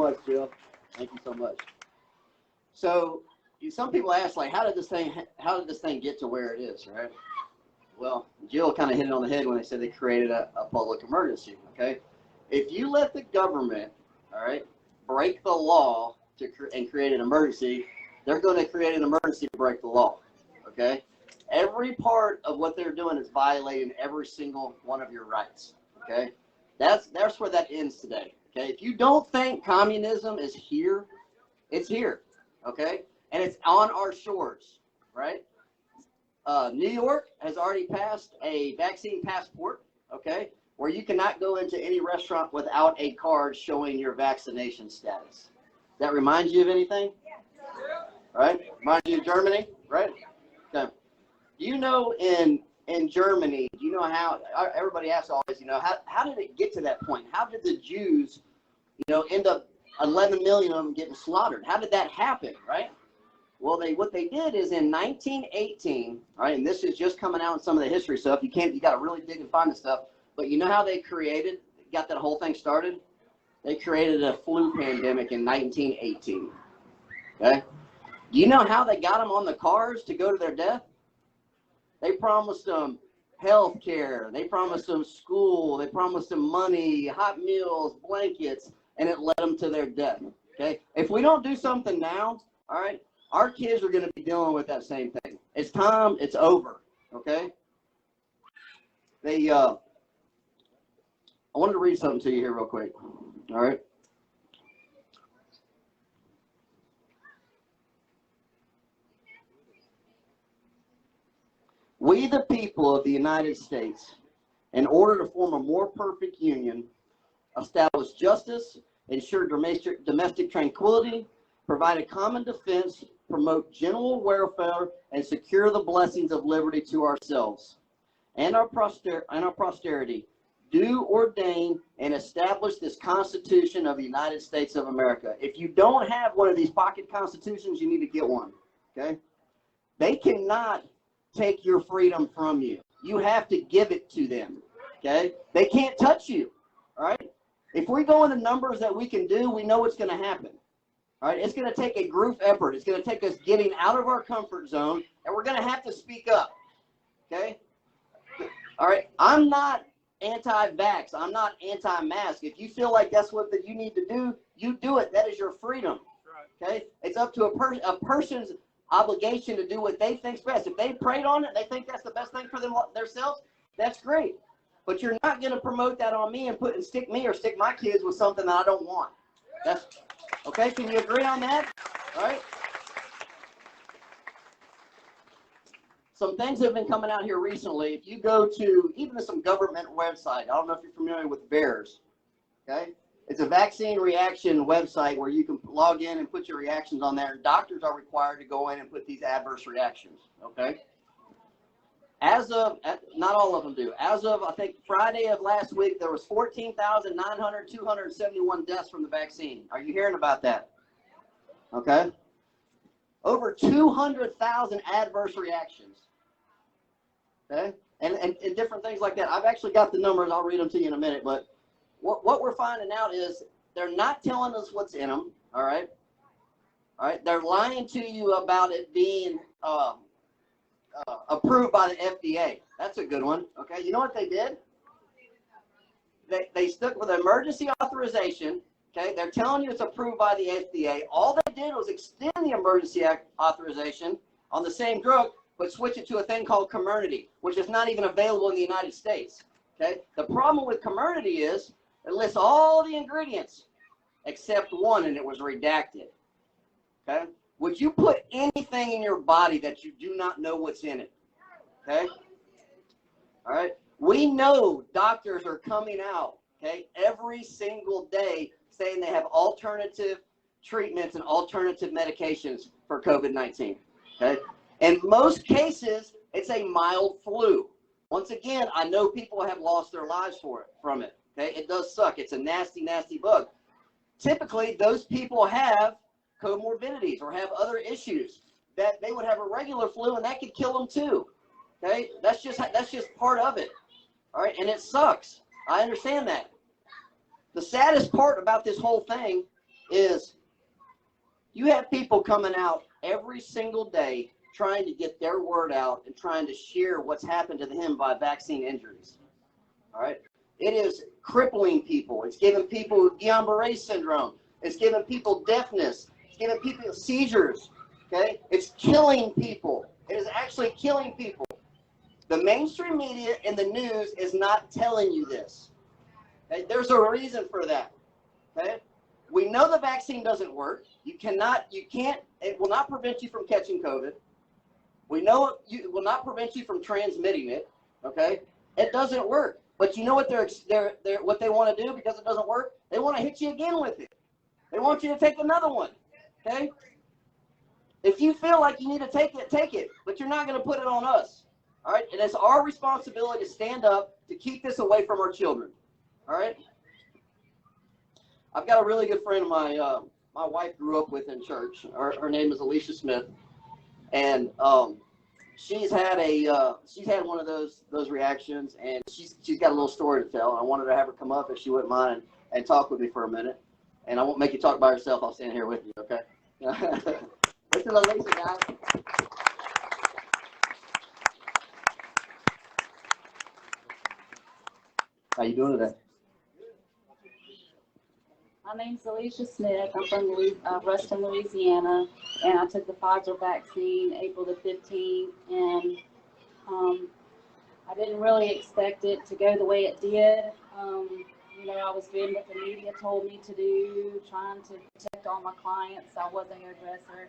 much, Jill. Thank you so much. So some people ask, like, how did this thing get to where it is, right? Well, Jill kind of hit it on the head when they said they created a public emergency, okay? If you let the government, all right, break the law and create an emergency, they're going to create an emergency to break the law, okay? Every part of what they're doing is violating every single one of your rights, okay? That's where that ends today, okay? If you don't think communism is here, it's here, okay? And it's on our shores, right? New York has already passed a vaccine passport, okay, where you cannot go into any restaurant without a card showing your vaccination status. That reminds you of anything? Right? Reminds you of Germany, right? Okay. Do you know in Germany, do you know how, everybody asks always, you know, how did it get to that point? How did the Jews, you know, end up 11 million of them getting slaughtered? How did that happen, right? Well, what they did is in 1918, right, and this is just coming out in some of the history stuff. You got to really dig and find the stuff. But you know how they got that whole thing started? They created a flu pandemic in 1918. Okay? Do you know how they got them on the cars to go to their death? They promised them health care. They promised them school. They promised them money, hot meals, blankets, and it led them to their death. Okay? If we don't do something now, all right, our kids are going to be dealing with that same thing. It's time. It's over. Okay? I wanted to read something to you here real quick. All right? We, the people of the United States, in order to form a more perfect union, establish justice, ensure domestic tranquility, provide a common defense, promote general welfare, and secure the blessings of liberty to ourselves and our posterity, do ordain and establish this Constitution of the United States of America. If you don't have one of these pocket constitutions, you need to get one, okay? They cannot take your freedom from you. You have to give it to them, okay? They can't touch you, all right? If we go into numbers that we can do, we know what's going to happen. All right, it's going to take a group effort. It's going to take us getting out of our comfort zone, and we're going to have to speak up, okay? All right, I'm not anti-vax. I'm not anti-mask. If you feel like that's what you need to do, you do it. That is your freedom, okay? It's up to a person's obligation to do what they think's best. If they prayed on it, they think that's the best thing for themselves, that's great. But you're not going to promote that on me and stick me or stick my kids with something that I don't want. That's okay. Can you agree on that? All right. Some things have been coming out here recently. If you go to even some government website, I don't know if you're familiar with VAERS. Okay, it's a vaccine reaction website where you can log in and put your reactions on there. And doctors are required to go in and put these adverse reactions. Okay. As of, not all of them do. As of, I think, Friday of last week, there was 14,271 deaths from the vaccine. Are you hearing about that? Okay. Over 200,000 adverse reactions. Okay. And different things like that. I've actually got the numbers. I'll read them to you in a minute. But what we're finding out is they're not telling us what's in them. All right. All right. They're lying to you about it being approved by the FDA. That's a good one. Okay, you know what they did? They stuck with emergency authorization. Okay, they're telling you it's approved by the FDA. All they did was extend the emergency authorization on the same drug, but switch it to a thing called Comirnaty, which is not even available in the United States. Okay, the problem with Comirnaty is it lists all the ingredients except one, and it was redacted. Okay. Would you put anything in your body that you do not know what's in it? Okay? All right? We know doctors are coming out, okay, every single day saying they have alternative treatments and alternative medications for COVID-19, okay? In most cases, it's a mild flu. Once again, I know people have lost their lives from it, okay? It does suck. It's a nasty, nasty bug. Typically, those people have comorbidities or have other issues that they would have a regular flu and that could kill them too. Okay, that's just part of it. All right, and it sucks. I understand that. The saddest part about this whole thing is you have people coming out every single day trying to get their word out and trying to share what's happened to them by vaccine injuries. All right? It is crippling people. It's giving people Guillain-Barré syndrome. It's giving people deafness. It's giving people seizures. Okay? It's killing people. It is actually killing people. The mainstream media and the news is not telling you this. Okay? There's a reason for that. Okay? We know the vaccine doesn't work. It will not prevent you from catching COVID. We know it will not prevent you from transmitting it. Okay? It doesn't work. But you know what what they want to do because it doesn't work? They want to hit you again with it. They want you to take another one. Okay? If you feel like you need to take it. But you're not going to put it on us. All right? And it's our responsibility to stand up to keep this away from our children. All right? I've got a really good friend of mine. My wife grew up with in church. Her name is Alicia Smith, and she's had one of those reactions, and she's got a little story to tell. And I wanted to have her come up if she wouldn't mind and talk with me for a minute. And I won't make you talk by yourself. I'll stand here with you. Okay? This is Alicia, guys. How you doing today? My name's Alicia Smith. I'm from Ruston, Louisiana, and I took the Pfizer vaccine April the 15th, and I didn't really expect it to go the way it did. I was doing what the media told me to do, trying to protect all my clients. I was a hairdresser.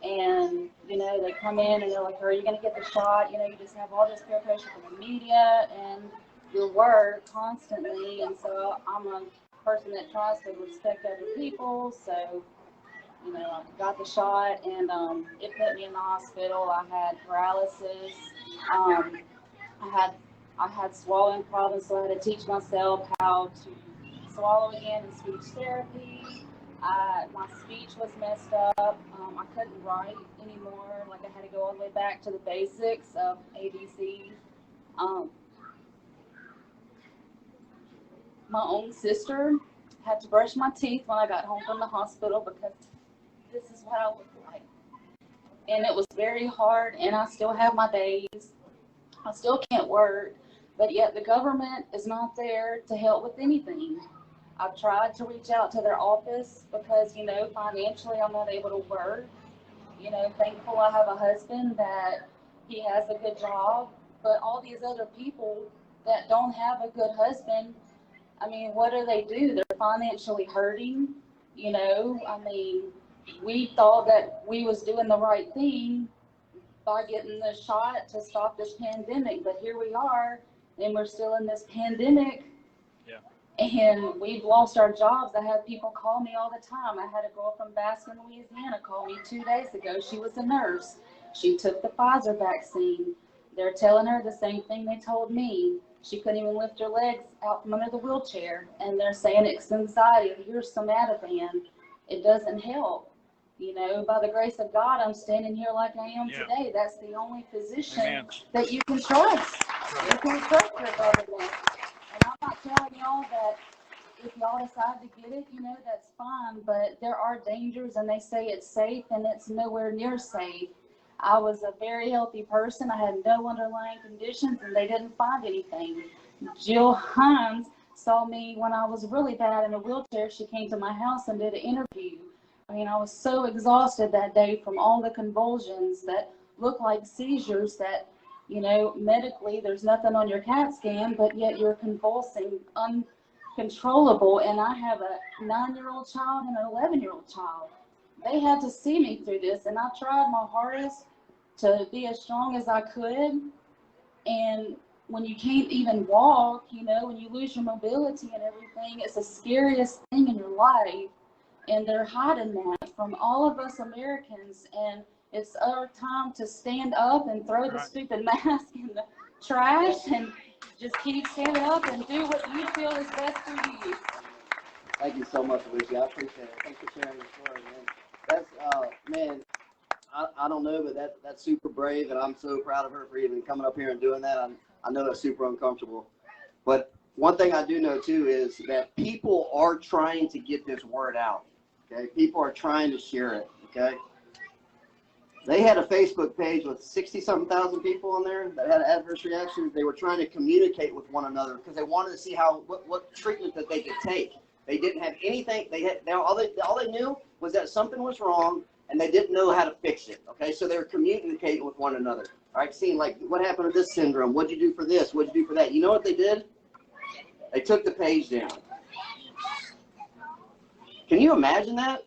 And they come in and they're like, are you going to get the shot? You just have all this peer pressure from the media and your work constantly. And so I'm a person that tries to respect other people. So, I got the shot, and it put me in the hospital. I had paralysis. I had swallowing problems, so I had to teach myself how to swallow again in speech therapy. My speech was messed up. I couldn't write anymore. Like, I had to go all the way back to the basics of ABC. My own sister had to brush my teeth when I got home from the hospital because this is what I look like. And it was very hard, and I still have my days. I still can't work, but yet the government is not there to help with anything. I've tried to reach out to their office because, financially I'm not able to work. Thankful I have a husband that he has a good job, but all these other people that don't have a good husband, what do? They're financially hurting. We thought that we was doing the right thing by getting the shot to stop this pandemic, but here we are, and we're still in this pandemic. Yeah. And we've lost our jobs. I have people call me all the time. I had a girl from Baskin, Louisiana, call me 2 days ago. She was a nurse. She took the Pfizer vaccine. They're telling her the same thing they told me. She couldn't even lift her legs out from under the wheelchair, and they're saying it's anxiety. Here's some Ativan. It doesn't help. By the grace of God, I'm standing here like I am today. That's the only physician that you can trust. You can trust your government. And I'm not telling y'all that if y'all decide to get it, that's fine. But there are dangers, and they say it's safe, and it's nowhere near safe. I was a very healthy person. I had no underlying conditions, and they didn't find anything. Jill Hines saw me when I was really bad in a wheelchair. She came to my house and did an interview. I was so exhausted that day from all the convulsions that look like seizures that, medically there's nothing on your CAT scan, but yet you're convulsing uncontrollable. And I have a 9-year-old child and an 11-year-old child. They had to see me through this, and I tried my hardest to be as strong as I could. And when you can't even walk, when you lose your mobility and everything, it's the scariest thing in your life. And they're hiding that from all of us Americans. And it's our time to stand up and throw the stupid mask in the trash and just keep standing up and do what you feel is best for you. Thank you so much, Alicia. I appreciate it. Thanks for sharing your story, man. That's, I don't know, but that's super brave, and I'm so proud of her for even coming up here and doing that. I know that's super uncomfortable. But one thing I do know too is that people are trying to get this word out. Okay, people are trying to share it. Okay, they had a Facebook page with 60-something thousand people on there that had adverse reactions. They were trying to communicate with one another because they wanted to see what treatment that they could take. They didn't have anything. All they knew was that something was wrong, and they didn't know how to fix it. Okay, so they were communicating with one another. All right, seeing like what happened to this syndrome. What'd you do for this? What'd you do for that? You know what they did? They took the page down. Can you imagine that?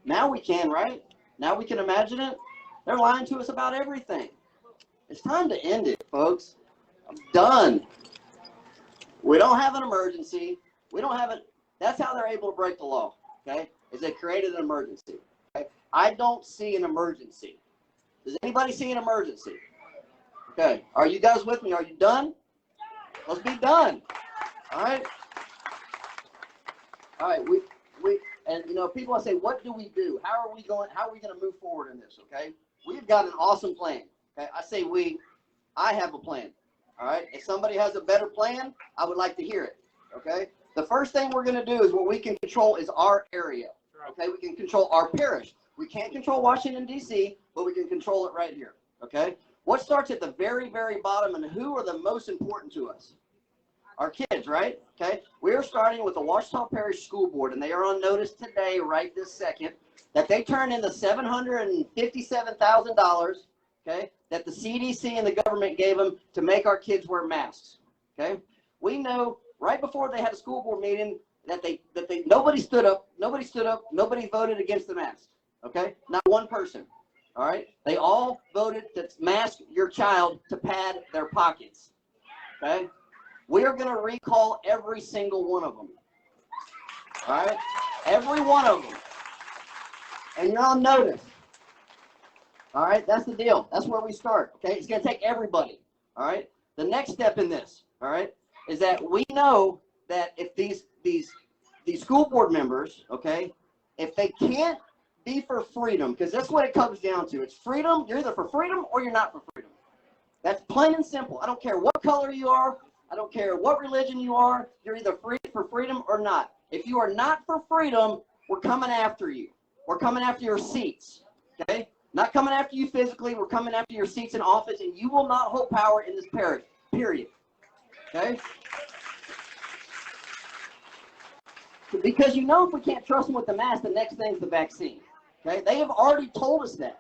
Now we can, right? Now we can imagine it. They're lying to us about everything. It's time to end it, folks. I'm done. We don't have an emergency. We don't have it. That's how they're able to break the law, okay? Is they created an emergency. Okay? I don't see an emergency. Does anybody see an emergency? Okay. Are you guys with me? Are you done? Let's be done. All right. All right. And you know, people say, what do we do? How are we going to move forward in this? Okay. We've got an awesome plan. Okay. I say I have a plan. All right. If somebody has a better plan, I would like to hear it. Okay. The first thing we're going to do is what we can control is our area. Okay. We can control our parish. We can't control Washington, D.C., but we can control it right here. Okay. What starts at the very, very bottom, and who are the most important to us? Our kids, right? Okay. We are starting with the Ouachita Parish School Board, and they are on notice today, right this second, that they turned in the $757,000, okay, that the CDC and the government gave them to make our kids wear masks. Okay. We know right before they had a school board meeting that nobody stood up, nobody voted against the mask. Okay. Not one person. All right. They all voted to mask your child to pad their pockets. Okay. We are going to recall every single one of them. All right. Every one of them. And you're on notice. All right. That's the deal. That's where we start. Okay. It's going to take everybody. All right. The next step in this, all right, is that we know that if these school board members, okay, if they can't be for freedom, because that's what it comes down to. It's freedom. You're either for freedom or you're not for freedom. That's plain and simple. I don't care what color you are. I don't care what religion you are. You're either free for freedom or not. If you are not for freedom, we're coming after you. We're coming after your seats. Okay? Not coming after you physically. We're coming after your seats in office, and you will not hold power in this parish. Period. Okay? Because you know if we can't trust them with the mask, the next thing's the vaccine. Okay? They have already told us that.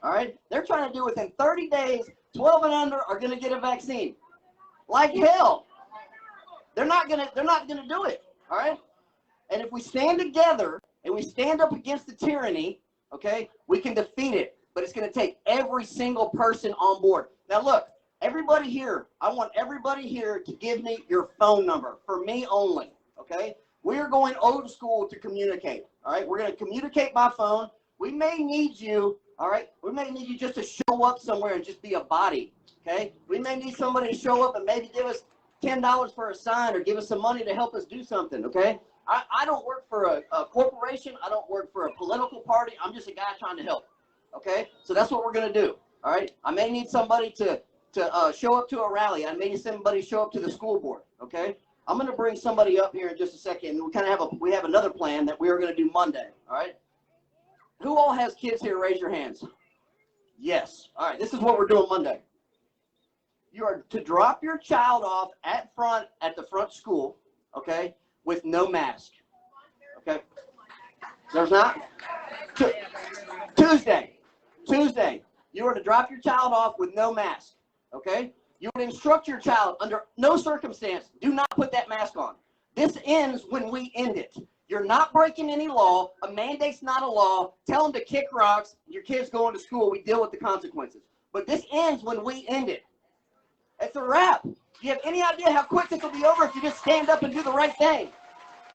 All right? They're trying to do within 30 days, 12 and under are going to get a vaccine. Like hell. They're not gonna do it. All right? And if we stand together and we stand up against the tyranny, okay, we can defeat it. But it's going to take every single person on board. Now look, everybody here, I want everybody here to give me your phone number, for me only, okay? We are going old school to communicate, all right? We're going to communicate by phone. We may need you, all right? We may need you just to show up somewhere and just be a body, okay? We may need somebody to show up and maybe give us $10 for a sign or give us some money to help us do something, okay? I don't work for a corporation. I don't work for a political party. I'm just a guy trying to help, okay? So that's what we're going to do, all right? I may need somebody to show up to a rally. I may need somebody to show up to the school board, okay? I'm going to bring somebody up here in just a second. We kind of have another plan that we are going to do Monday, all right? Who all has kids here? Raise your hands. Yes. All right, this is what we're doing Monday. You are to drop your child off at the front school, okay, with no mask, okay? There's not? Tuesday, you are to drop your child off with no mask, okay? You would instruct your child under no circumstance, do not put that mask on. This ends when we end it. You're not breaking any law. A mandate's not a law. Tell them to kick rocks. Your kid's going to school. We deal with the consequences. But this ends when we end it. It's a wrap. Do you have any idea how quick this will be over if you just stand up and do the right thing?